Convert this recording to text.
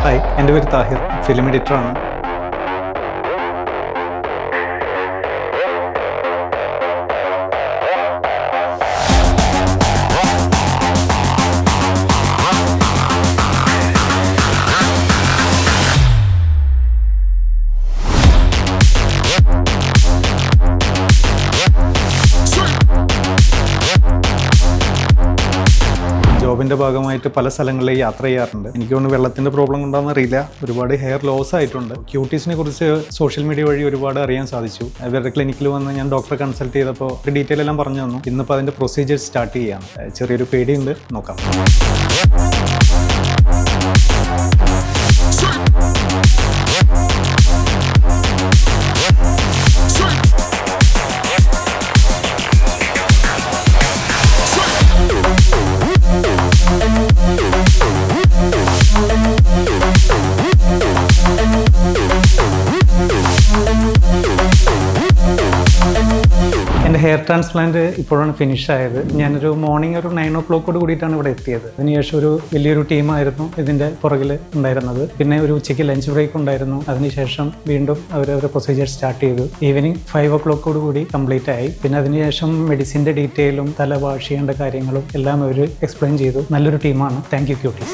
Hi, എൻ്റെ പേര് Thahir, film എഡിറ്ററാണ്. ജോബിൻ്റെ ഭാഗമായിട്ട് പല സ്ഥലങ്ങളിലേക്ക് യാത്ര ചെയ്യാറുണ്ട്. എനിക്ക് തോന്നുന്നു വെള്ളത്തിൻ്റെ പ്രോബ്ലം കൊണ്ടാണെന്ന് അറിയില്ല, ഒരുപാട് ഹെയർ ലോസ് ആയിട്ടുണ്ട്. ക്യൂട്ടീസിനെ കുറിച്ച് സോഷ്യൽ മീഡിയ വഴി ഒരുപാട് അറിയാൻ സാധിച്ചു. ഇവരുടെ ക്ലിനിക്കിൽ വന്ന് ഞാൻ ഡോക്ടറെ കൺസൾട്ട് ചെയ്തപ്പോൾ ഡീറ്റെയിൽ എല്ലാം പറഞ്ഞു തന്നു. ഇന്നിപ്പോൾ അതിൻ്റെ പ്രൊസീജിയർ സ്റ്റാർട്ട് ചെയ്യാണ്. ചെറിയൊരു പേടിയുണ്ട്, നോക്കാം. എൻ്റെ ഹെയർ ട്രാൻസ്പ്ലാന്റ് ഇപ്പോഴാണ് ഫിനിഷ് ആയത്. ഞാനൊരു മോർണിംഗ് ഒരു 9 o'clock കൂടിയിട്ടാണ് ഇവിടെ എത്തിയത്. അതിനുശേഷം ഒരു വലിയൊരു ടീമായിരുന്നു ഇതിൻ്റെ പുറകിൽ ഉണ്ടായിരുന്നത്. പിന്നെ ഒരു ഉച്ചയ്ക്ക് ലഞ്ച് ബ്രേക്ക് ഉണ്ടായിരുന്നു. അതിനുശേഷം വീണ്ടും അവരവരുടെ പ്രൊസീജിയർ സ്റ്റാർട്ട് ചെയ്തു. ഈവനിങ് 5 o'clock കൂടി കംപ്ലീറ്റ് ആയി. പിന്നെ അതിനുശേഷം മെഡിസിൻ്റെ ഡീറ്റെയിലും തല വാഷ് ചെയ്യേണ്ട കാര്യങ്ങളും എല്ലാം അവർ എക്സ്പ്ലെയിൻ ചെയ്തു. നല്ലൊരു ടീമാണ്. Thank you quotes.